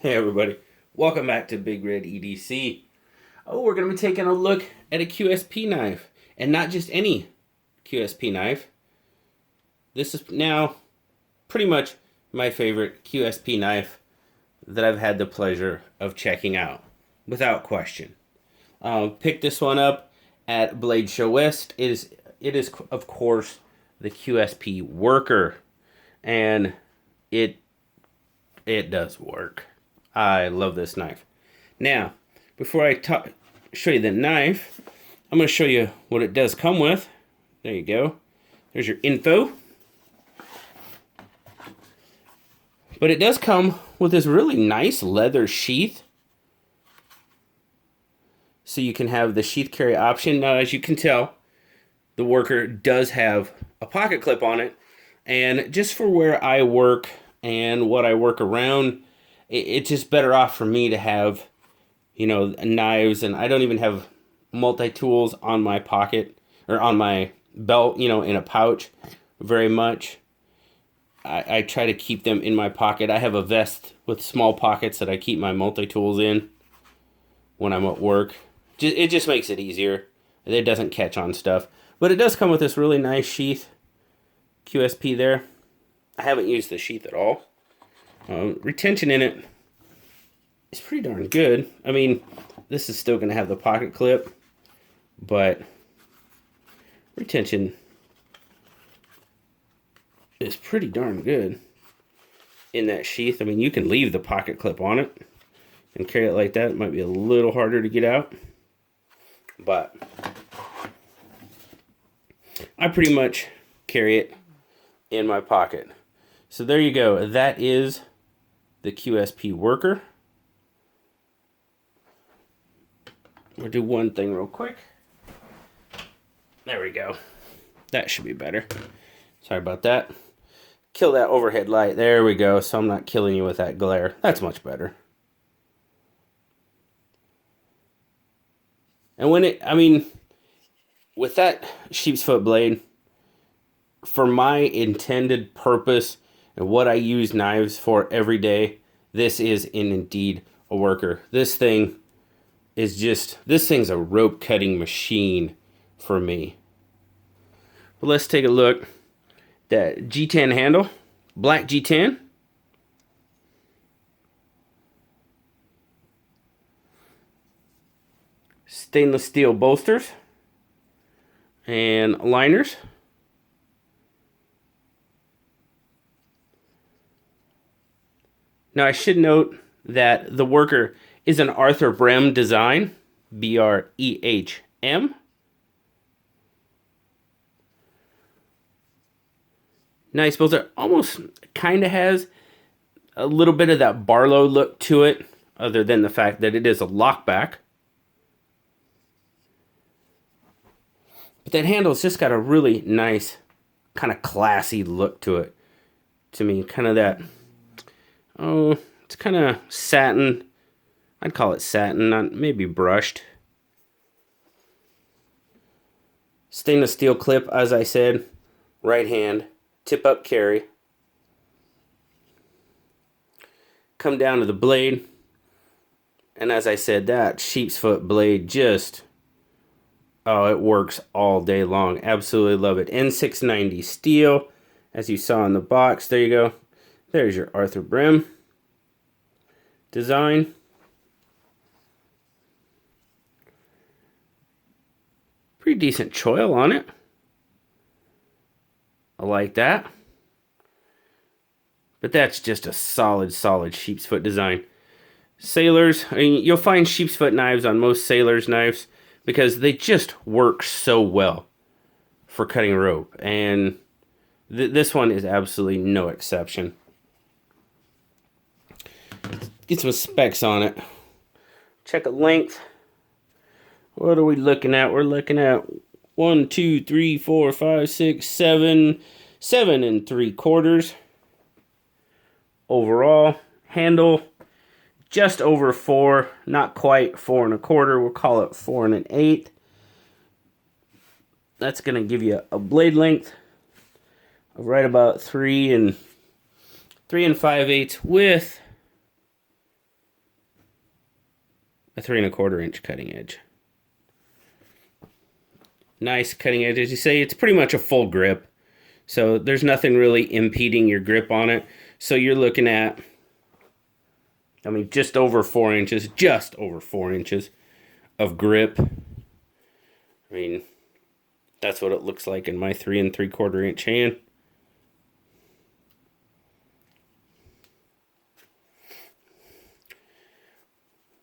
Hey everybody, welcome back to BigRedEDC. Oh, we're going to be taking a look at a QSP knife, and not just any QSP knife. This is now pretty much my favorite QSP knife that I've had the pleasure of checking out, without question. Picked this one up at Blade Show West. It is of course the QSP Worker, and it does work. I love this knife. Now, before I show you the knife, I'm going to show you what it does come with. There you go. There's your info. But it does come with this really nice leather sheath. So you can have the sheath carry option. Now, as you can tell, the Worker does have a pocket clip on it. And just for where I work and what I work around, it's just better off for me to have, you know, knives, and I don't even have multi-tools on my pocket or on my belt, you know, in a pouch very much. I try to keep them in my pocket. I have a vest with small pockets that I keep my multi-tools in when I'm at work. It just makes it easier. It doesn't catch on stuff. But it does come with this really nice sheath, QSP there. I haven't used the sheath at all. Retention in it is pretty darn good. I mean, this is still going to have the pocket clip, but retention is pretty darn good in that sheath. I mean, you can leave the pocket clip on it and carry it like that. It might be a little harder to get out, but I pretty much carry it in my pocket. So there you go. That is the QSP Worker. We'll do one thing real quick. There we go. That should be better. Sorry about that. Kill that overhead light. There we go. So I'm not killing you with that glare. That's much better. And with that sheep's foot blade, for my intended purpose and what I use knives for every day, this is indeed a Worker. This thing's a rope cutting machine for me. But let's take a look. That G10 handle, black G10. Stainless steel bolsters and liners. Now I should note that the Worker is an Arthur Brehm design, B-R-E-H-M. Nice bolster. Almost kind of has a little bit of that Barlow look to it, other than the fact that it is a lockback. But that handle's just got a really nice, kind of classy look to it. To me, kind of that, oh, it's kind of satin. I'd call it satin, not maybe brushed. Stainless steel clip, as I said, right hand, tip up carry. Come down to the blade, and as I said, that sheep's foot blade just, oh, it works all day long. Absolutely love it. N690 steel, as you saw in the box. There you go. There's your Arthur Brehm design. Pretty decent choil on it. I like that. But that's just a solid sheep's foot design. Sailors, I mean, you'll find sheep's foot knives on most sailors' knives because they just work so well for cutting rope. And this one is absolutely no exception. Get some specs on it. Check a length. What are we looking at? We're looking at 1, 2, 3, 4, 5, 6, 7, 7 3/4 overall. Handle just over 4, not quite 4 1/4. We'll call it 4 1/8. That's going to give you a blade length of right about 3 5/8 with a 3¼ inch cutting edge. Nice cutting edge. As you say, it's pretty much a full grip. So there's nothing really impeding your grip on it. So you're looking at, I mean, just over 4 inches of grip. I mean, that's what it looks like in my 3¾ inch hand.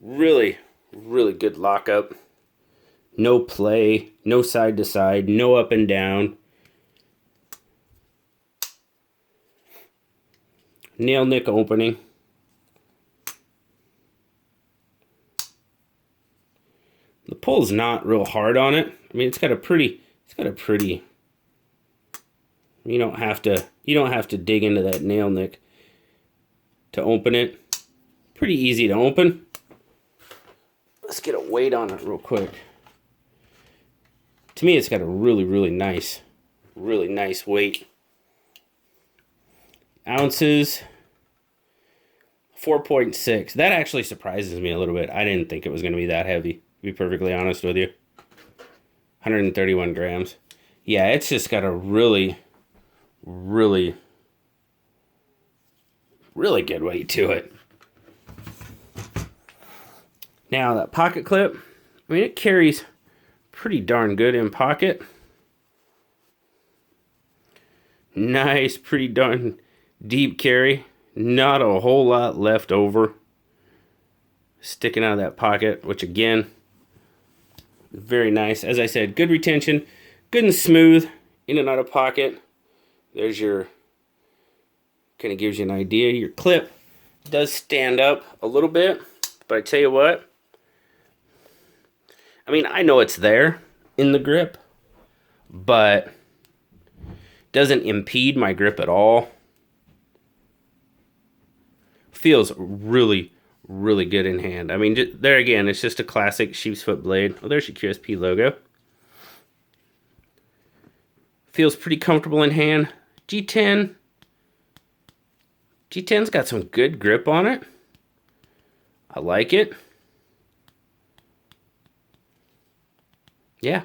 Really, really good lockup. No play, no side to side, no up and down. Nail nick opening. The pull's not real hard on it. I mean, it's got a pretty, you don't have to dig into that nail nick to open it. Pretty easy to open. Let's get a weight on it real quick. To me, it's got a really nice weight. Ounces, 4.6. That actually surprises me a little bit. I didn't think it was going to be that heavy, to be perfectly honest with you. 131 grams. Yeah, it's just got a really good weight to it. Now, that pocket clip, I mean, it carries pretty darn good in pocket. Nice, pretty darn deep carry. Not a whole lot left over sticking out of that pocket, which again, very nice. As I said, good retention, good and smooth in and out of pocket. There's your, kind of gives you an idea. Your clip does stand up a little bit, but I tell you what, I mean, I know it's there in the grip, but doesn't impede my grip at all. Feels really good in hand. I mean, there again, it's just a classic sheep's foot blade. Oh, there's your QSP logo. Feels pretty comfortable in hand. G10. G10's got some good grip on it. I like it. Yeah,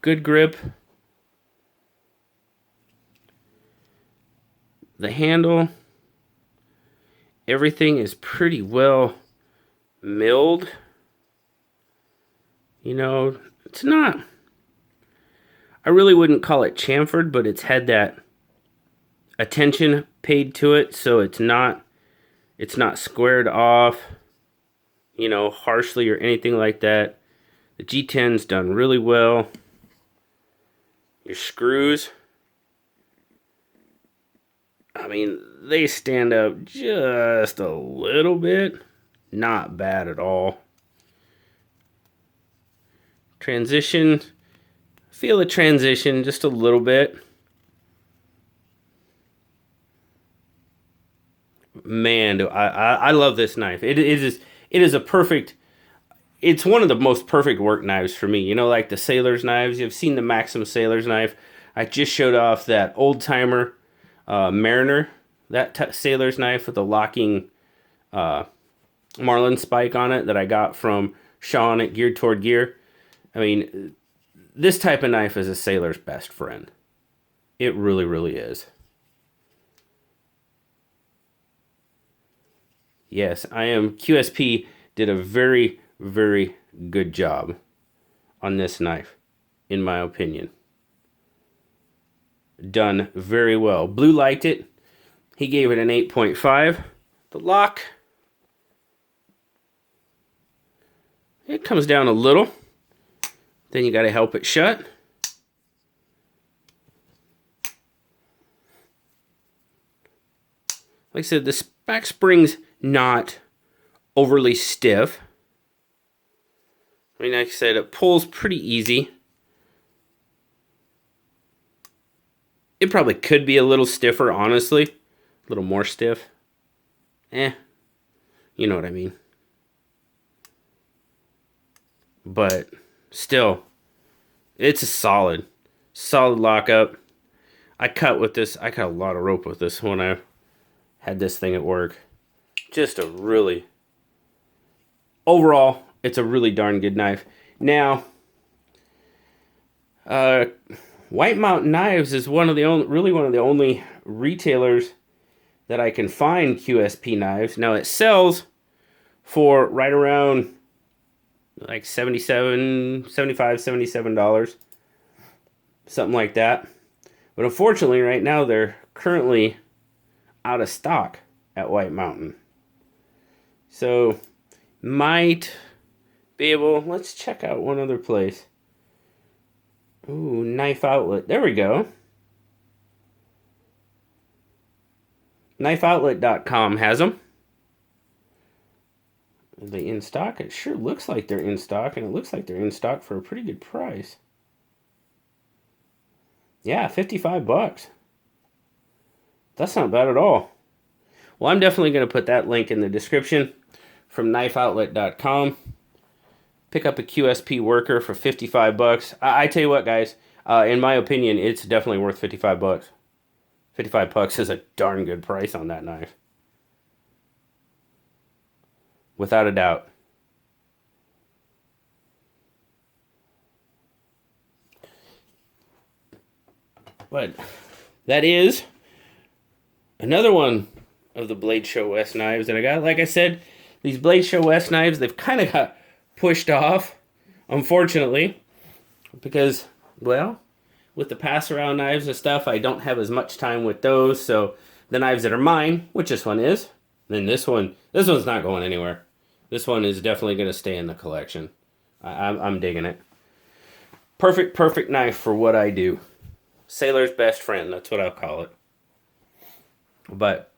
good grip. The handle, everything is pretty well milled. You know, it's not, I really wouldn't call it chamfered, but it's had that attention paid to it, so it's not squared off, you know, harshly or anything like that. The G10's done really well. Your screws, I mean, they stand up just a little bit. Not bad at all. Transition, feel the transition just a little bit. Man, I love this knife. It is a perfect, it's one of the most perfect work knives for me. You know, like the sailor's knives. You've seen the Maxim sailor's knife. I just showed off that old timer Mariner, that sailor's knife with the locking Marlin spike on it that I got from Sean at Geared Toward Gear. I mean, this type of knife is a sailor's best friend. It really is. Yes, QSP did a very good job on this knife, in my opinion. Done very well. Blue liked it. He gave it an 8.5. The lock, it comes down a little. Then you got to help it shut. Like I said, the back spring's not overly stiff. I mean, like I said, it pulls pretty easy. It probably could be a little stiffer, honestly. A little more stiff. You know what I mean. But still, it's a solid lockup. I cut a lot of rope with this when I had this thing at work. Just a really, overall, it's a really darn good knife. Now, White Mountain Knives is one of the only retailers that I can find QSP knives. Now it sells for right around like $77, $77, something like that. But unfortunately, right now they're currently out of stock at White Mountain. So might be able, let's check out one other place. Ooh, Knife Outlet. There we go. KnifeOutlet.com has them. Are they in stock? It sure looks like they're in stock, and it looks like they're in stock for a pretty good price. Yeah, 55 bucks. That's not bad at all. Well, I'm definitely going to put that link in the description from KnifeOutlet.com. Pick up a QSP Worker for 55 bucks. I tell you what, guys, in my opinion, it's definitely worth 55 bucks. 55 bucks is a darn good price on that knife. Without a doubt. But that is another one of the Blade Show West knives that I got. Like I said, these Blade Show West knives, they've kind of got pushed off, unfortunately, because, well, with the pass-around knives and stuff, I don't have as much time with those. So the knives that are mine, which this one is, then this one's not going anywhere. This one is definitely going to stay in the collection. I'm digging it. Perfect knife for what I do. Sailor's best friend, that's what I'll call it. But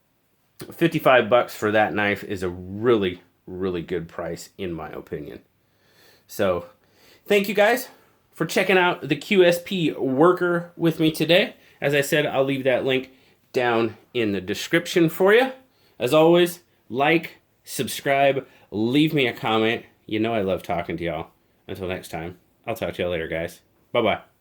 55 bucks for that knife is a really, really good price, in my opinion. So, thank you guys for checking out the QSP Worker with me today. As I said, I'll leave that link down in the description for you. As always, like, subscribe, leave me a comment. You know I love talking to y'all. Until next time, I'll talk to y'all later, guys. Bye-bye.